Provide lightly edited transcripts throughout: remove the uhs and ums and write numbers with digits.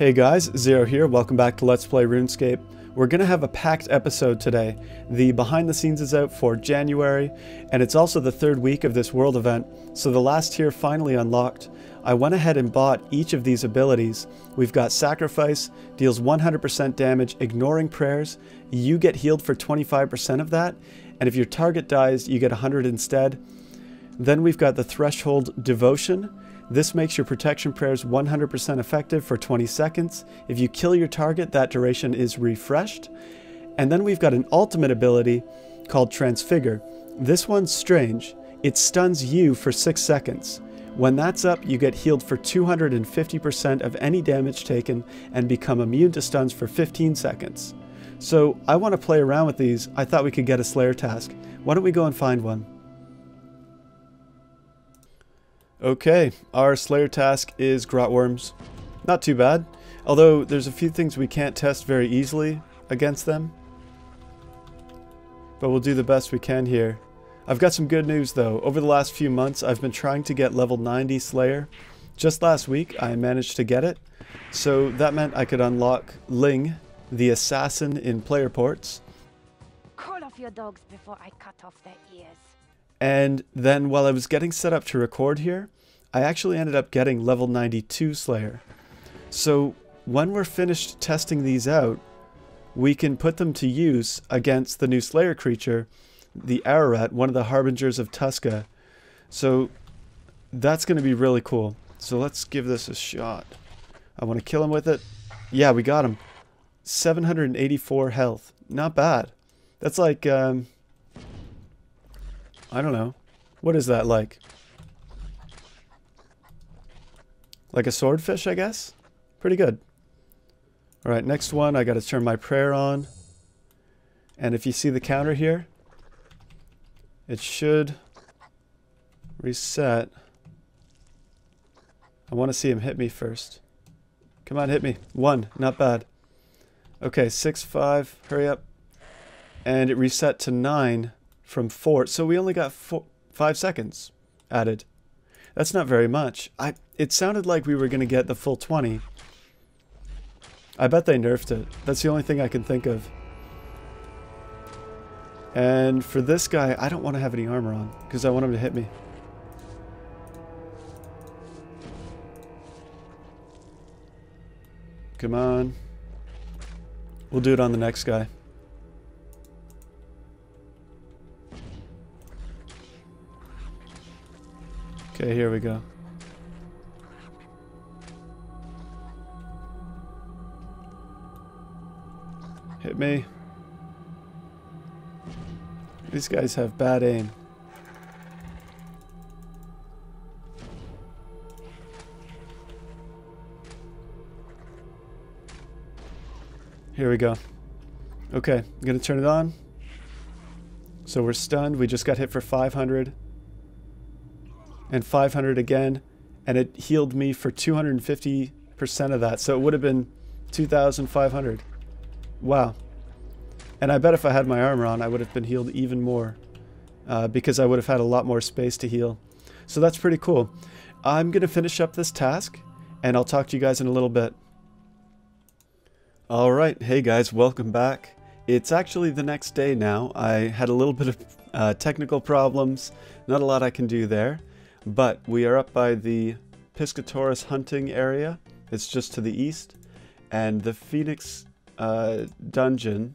Hey guys, Zero here, welcome back to Let's Play RuneScape. We're gonna have a packed episode today. The behind the scenes is out for January, and it's also the third week of this world event, so the last tier finally unlocked. I went ahead and bought each of these abilities. We've got Sacrifice, deals 100% damage, ignoring prayers. You get healed for 25% of that, and if your target dies, you get 100 instead. Then we've got the Threshold Devotion. This makes your protection prayers 100% effective for 20 seconds. If you kill your target, that duration is refreshed. And then we've got an ultimate ability called Transfigure. This one's strange. It stuns you for 6 seconds. When that's up, you get healed for 250% of any damage taken and become immune to stuns for 15 seconds. So I want to play around with these. I thought we could get a Slayer task. Why don't we go and find one? Okay, our Slayer task is Grotworms. Not too bad, although there's a few things we can't test very easily against them. But we'll do the best we can here. I've got some good news though. Over the last few months, I've been trying to get level 90 Slayer. Just last week, I managed to get it. So that meant I could unlock Ling, the assassin in player ports. Call off your dogs before I cut off their ears. And then while I was getting set up to record here, I actually ended up getting level 92 Slayer. So when we're finished testing these out, we can put them to use against the new Slayer creature, the Ararat, one of the Harbingers of Tuska. So that's going to be really cool. So let's give this a shot. I want to kill him with it. Yeah, we got him. 784 health. Not bad. That's like, I don't know. What is that like? Like a swordfish, I guess? Pretty good. Alright, next one, I gotta turn my prayer on. And if you see the counter here, it should reset. I want to see him hit me first. Come on, hit me. 1, not bad. Okay, 6, 5, hurry up. And it reset to 9 from 4, so we only got 5 seconds added. That's not very much. It sounded like we were going to get the full 20. I bet they nerfed it. That's the only thing I can think of. And for this guy, I don't want to have any armor on, because I want him to hit me. Come on. We'll do it on the next guy. Okay, here we go. Hit me. These guys have bad aim. Here we go. Okay, I'm gonna turn it on. So we're stunned. We just got hit for 500. And 500 again, and it healed me for 250% of that, so it would have been 2,500. Wow. And I bet if I had my armor on, I would have been healed even more, because I would have had a lot more space to heal. So that's pretty cool. I'm going to finish up this task, and I'll talk to you guys in a little bit. Alright, hey guys, welcome back. It's actually the next day now. I had a little bit of technical problems, not a lot I can do there. But we are up by the Piscatorus hunting area. It's just to the east. And the Phoenix dungeon,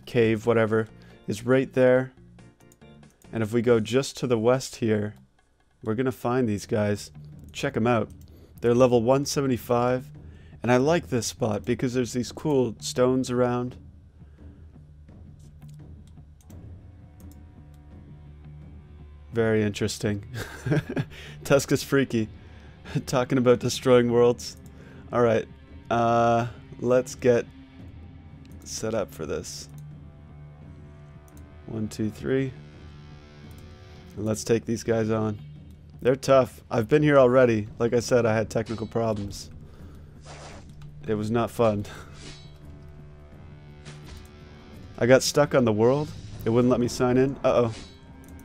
cave, whatever, is right there. And if we go just to the west here, we're going to find these guys. Check them out. They're level 175. And I like this spot because there's these cool stones around. Very interesting. Tuska's freaky. Talking about destroying worlds. Alright. Let's get set up for this. 1, 2, 3. And let's take these guys on. They're tough. I've been here already. Like I said, I had technical problems. It was not fun. I got stuck on the world. It wouldn't let me sign in. Uh-oh.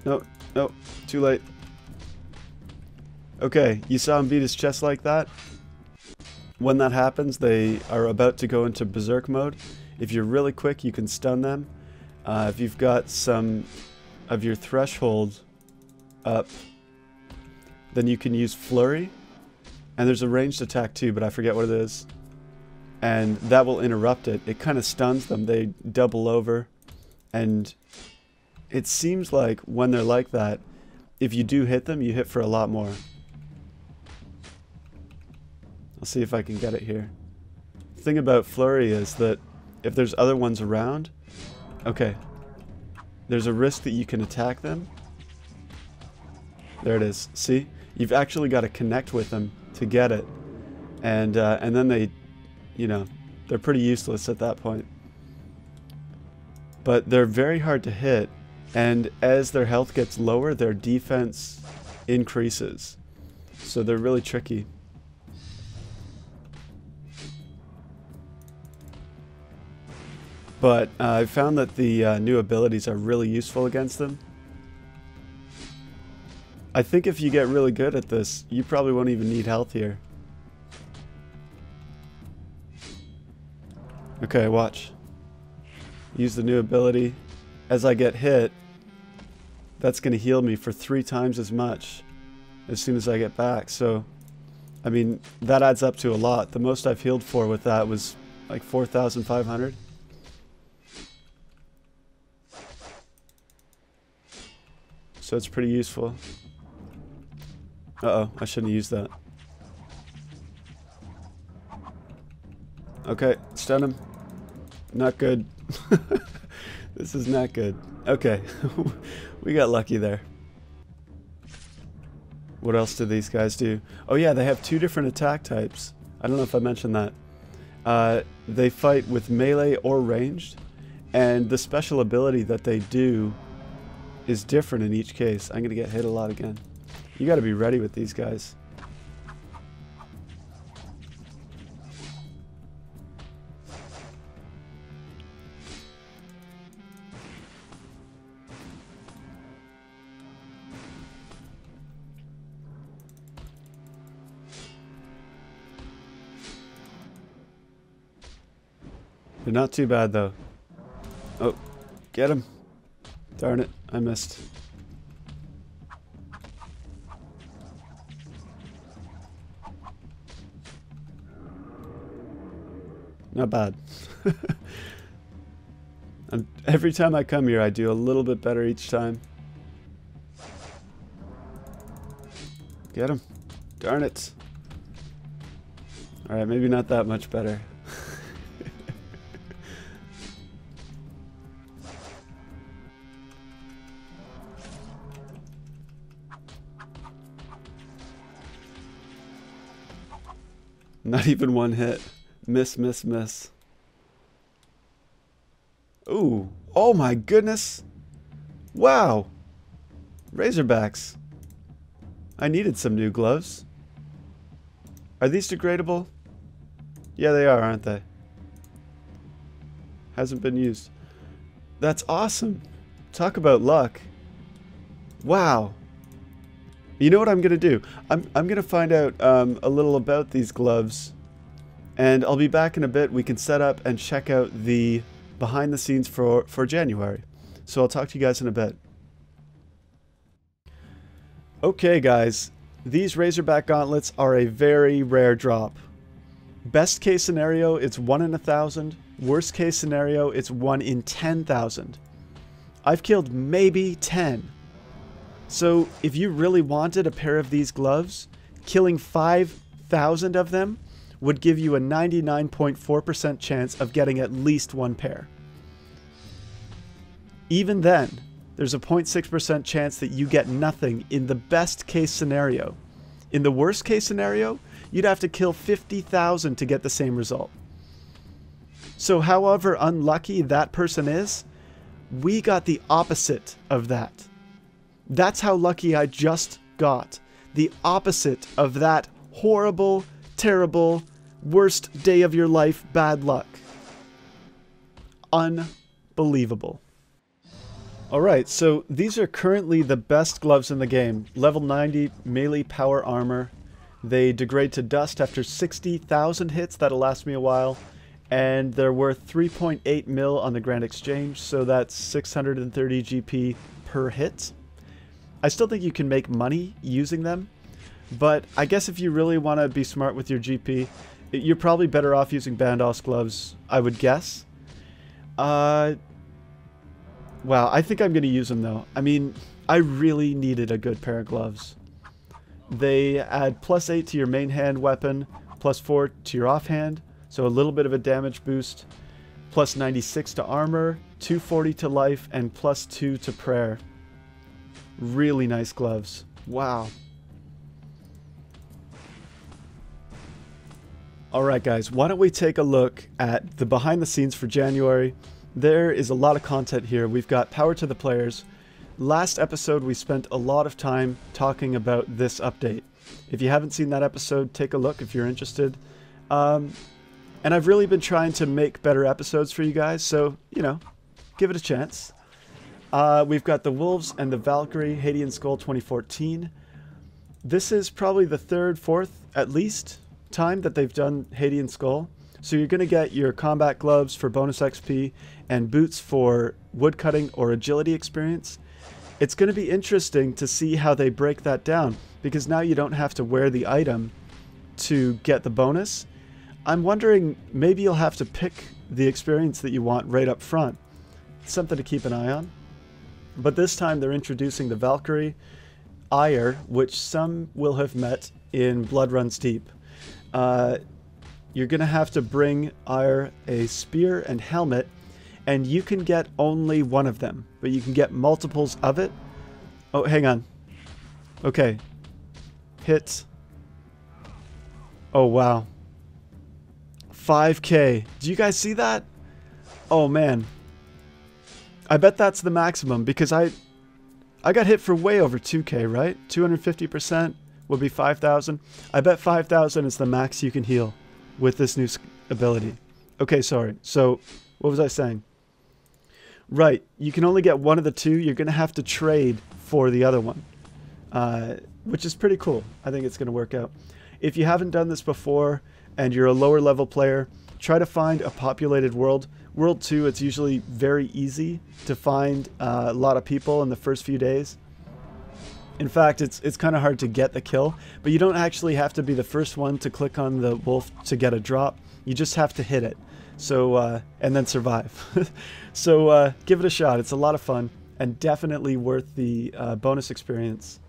No. Nope, too late. Okay, you saw him beat his chest like that? when that happens, they are about to go into berserk mode. If you're really quick, you can stun them. If you've got some of your threshold up, then you can use flurry. And there's a ranged attack too, but I forget what it is. And that will interrupt it. It kind of stuns them. They double over. And it seems like when they're like that, if you do hit them, you hit for a lot more. I'll see if I can get it here. The thing about flurry is that if there's other ones around, okay, there's a risk that you can attack them. There it is. See? You've actually got to connect with them to get it. And then they, you know, they're pretty useless at that point. But they're very hard to hit, and as their health gets lower, their defense increases. So they're really tricky. But I found that the new abilities are really useful against them. I think if you get really good at this, you probably won't even need health here. Okay, watch. Use the new ability. As I get hit, that's going to heal me for 3 times as much as soon as I get back. So, I mean, that adds up to a lot. The most I've healed for with that was like 4,500. So it's pretty useful. Uh-oh, I shouldn't have used that. Okay, stun him. Not good. This is not good. Okay, we got lucky there. What else do these guys do? Oh yeah, they have 2 different attack types. I don't know if I mentioned that. They fight with melee or ranged, and the special ability that they do is different in each case. I'm gonna get hit a lot again. You gotta be ready with these guys. They're not too bad though. Oh, get him. Darn it, I missed. Not bad. And every time I come here, I do a little bit better each time. Get him. Darn it. Alright, maybe not that much better. Not even one hit. Miss, miss, miss. Ooh. Oh my goodness. Wow. Razorbacks. I needed some new gloves. Are these degradable? Yeah, they are, aren't they? Hasn't been used. That's awesome. Talk about luck. Wow. You know what I'm gonna do? I'm gonna find out a little about these gloves, and I'll be back in a bit. We can set up and check out the behind the scenes for January. So I'll talk to you guys in a bit. Okay guys, these Razorback gauntlets are a very rare drop. Best case scenario, it's 1 in 1,000. Worst case scenario, it's 1 in 10,000. I've killed maybe 10. So if you really wanted a pair of these gloves, killing 5,000 of them would give you a 99.4% chance of getting at least 1 pair. Even then, there's a 0.6% chance that you get nothing in the best case scenario. In the worst case scenario, you'd have to kill 50,000 to get the same result. So however unlucky that person is, we got the opposite of that. That's how lucky I just got. The opposite of that horrible, terrible, worst day of your life bad luck. Unbelievable. Alright, so these are currently the best gloves in the game. Level 90 melee power armor. They degrade to dust after 60,000 hits. That'll last me a while. And they're worth 3.8 mil on the Grand Exchange, so that's 630 GP per hit. I still think you can make money using them, but I guess if you really want to be smart with your GP, you're probably better off using Bandos gloves, I would guess. Wow, I think I'm going to use them though. I mean, I really needed a good pair of gloves. They add +8 to your main hand weapon, +4 to your offhand, so a little bit of a damage boost, +96 to armor, 240 to life, and +2 to prayer. Really nice gloves. Wow. Alright guys, why don't we take a look at the behind the scenes for January. There is a lot of content here. We've got power to the players. Last episode we spent a lot of time talking about this update. If you haven't seen that episode, take a look if you're interested. And I've really been trying to make better episodes for you guys, so, you know, give it a chance. We've got the Wolves and the Valkyrie, Hadean Skull 2014. This is probably the third, fourth, at least, time that they've done Hadean Skull. So you're going to get your combat gloves for bonus XP and boots for woodcutting or agility experience. It's going to be interesting to see how they break that down, because now you don't have to wear the item to get the bonus. I'm wondering, maybe you'll have to pick the experience that you want right up front. Something to keep an eye on. But this time they're introducing the Valkyrie, Ire, which some will have met in Blood Runs Deep. You're going to have to bring Ire a spear and helmet, and you can get only one of them, but you can get multiples of it. Oh, hang on. Okay. Hit. Oh, wow. 5K. Do you guys see that? Oh, man. I bet that's the maximum, because I got hit for way over 2K, right? 250% would be 5,000. I bet 5,000 is the max you can heal with this new ability. Okay, sorry. So, what was I saying? Right, you can only get one of the two. You're going to have to trade for the other one, which is pretty cool. I think it's going to work out. If you haven't done this before and you're a lower level player, try to find a populated world. World 2, it's usually very easy to find a lot of people in the first few days. In fact, it's kind of hard to get the kill, but you don't actually have to be the first one to click on the wolf to get a drop. You just have to hit it. So, and then survive. So, give it a shot. It's a lot of fun and definitely worth the bonus experience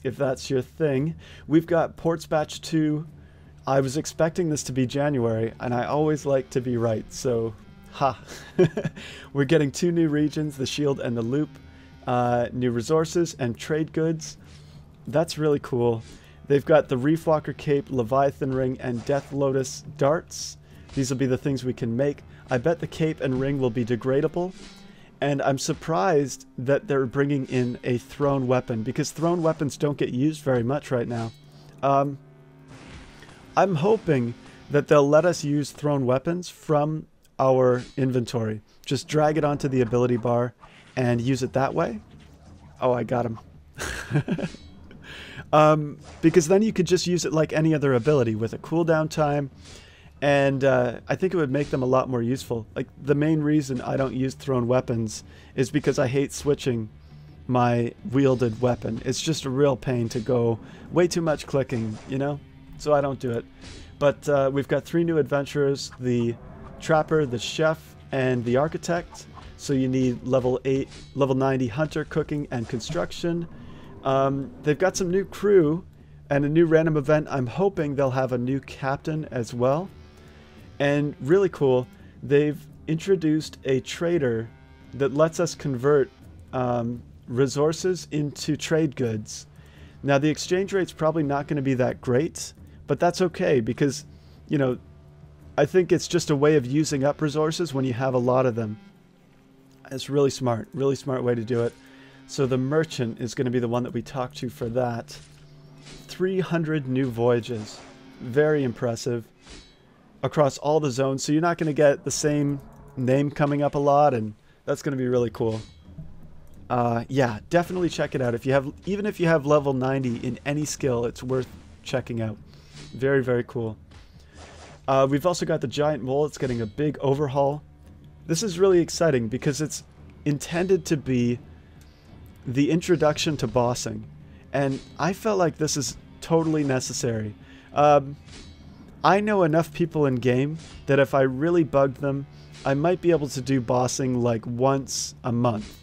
if that's your thing. We've got Ports Batch 2. I was expecting this to be January, and I always like to be right, so, ha. We're getting 2 new regions, the Shield and the Loop, new resources and trade goods. That's really cool. They've got the Reef Walker Cape, Leviathan Ring, and Death Lotus Darts. These will be the things we can make. I bet the cape and ring will be degradable. And I'm surprised that they're bringing in a thrown weapon, because thrown weapons don't get used very much right now. I'm hoping that they'll let us use thrown weapons from our inventory. Just drag it onto the ability bar and use it that way. Oh, I got him. Because then you could just use it like any other ability with a cooldown time. And I think it would make them a lot more useful. Like, the main reason I don't use thrown weapons is because I hate switching my wielded weapon. It's just a real pain to go way too much clicking, you know? So I don't do it. But we've got 3 new adventurers, the Trapper, the Chef, and the Architect. So you need level 8, level 90 Hunter, Cooking, and Construction. They've got some new crew and a new random event. I'm hoping they'll have a new captain as well. And really cool, they've introduced a trader that lets us convert resources into trade goods. Now, the exchange rate's probably not going to be that great, but that's okay because, you know, I think it's just a way of using up resources when you have a lot of them. It's really smart way to do it. So the merchant is going to be the one that we talk to for that. 300 new voyages. Very impressive. Across all the zones, so you're not going to get the same name coming up a lot, and that's going to be really cool. Yeah, definitely check it out. If you have, even if you have level 90 in any skill, it's worth checking out. Very, very cool. We've also got the giant mole. It's getting a big overhaul. This is really exciting because it's intended to be the introduction to bossing. And I felt like this is totally necessary. I know enough people in game that if I really bugged them, I might be able to do bossing like once a month.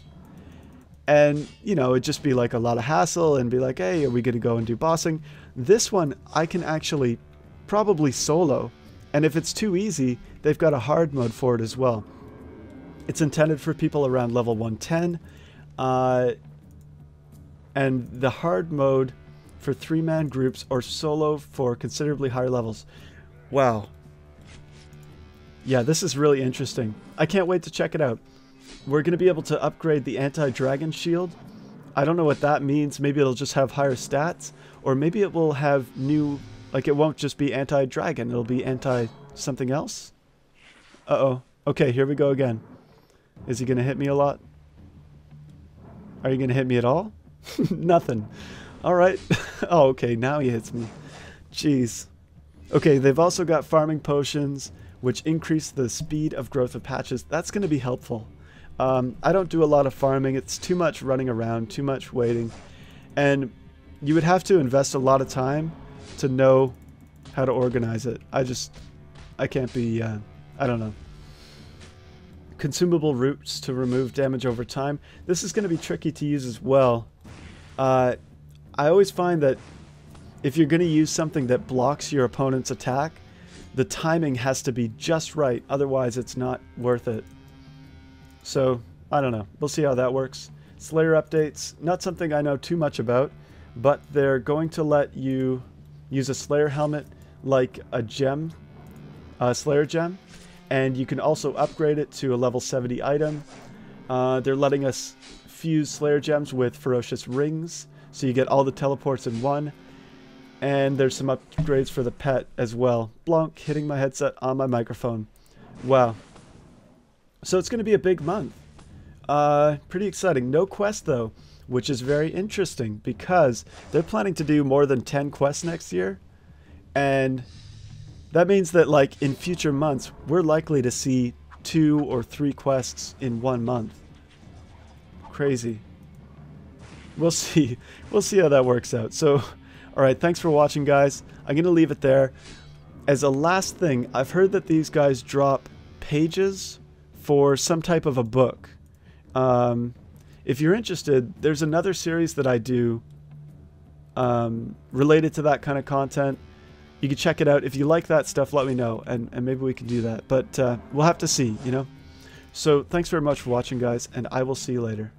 And, you know, it'd just be like a lot of hassle and be like, hey, are we going to go and do bossing? This one, I can actually probably solo. And if it's too easy, they've got a hard mode for it as well. It's intended for people around level 110. And the hard mode for 3-man groups or solo for considerably higher levels. Wow. Yeah, this is really interesting. I can't wait to check it out. We're going to be able to upgrade the anti-dragon shield. I don't know what that means. Maybe it'll just have higher stats. Or maybe it will have new... Like, it won't just be anti-dragon. It'll be anti-something else. Uh-oh. Okay, here we go again. Is he going to hit me a lot? Are you going to hit me at all? Nothing. Alright. Oh, okay, now he hits me. Jeez. Okay, they've also got farming potions, which increase the speed of growth of patches. That's going to be helpful. I don't do a lot of farming. It's too much running around, too much waiting. And you would have to invest a lot of time to know how to organize it. I can't be, I don't know. Consumable roots to remove damage over time. This is going to be tricky to use as well. I always find that if you're going to use something that blocks your opponent's attack, the timing has to be just right. Otherwise, it's not worth it. So, I don't know. We'll see how that works. Slayer updates, not something I know too much about, but they're going to let you use a Slayer helmet like a gem, a Slayer gem, and you can also upgrade it to a level 70 item. They're letting us fuse Slayer gems with ferocious rings, so you get all the teleports in one. And there's some upgrades for the pet as well. Blanc, hitting my headset on my microphone. Wow. So it's going to be a big month. Pretty exciting. No quest though, which is very interesting because they're planning to do more than 10 quests next year. And that means that like in future months, we're likely to see 2 or 3 quests in 1 month. Crazy. We'll see. We'll see how that works out. So, alright, thanks for watching, guys. I'm going to leave it there. As a last thing, I've heard that these guys drop pages for some type of a book. If you're interested, there's another series that I do related to that kind of content. You can check it out. If you like that stuff, let me know, and maybe we can do that. But we'll have to see, you know? So thanks very much for watching, guys, and I will see you later.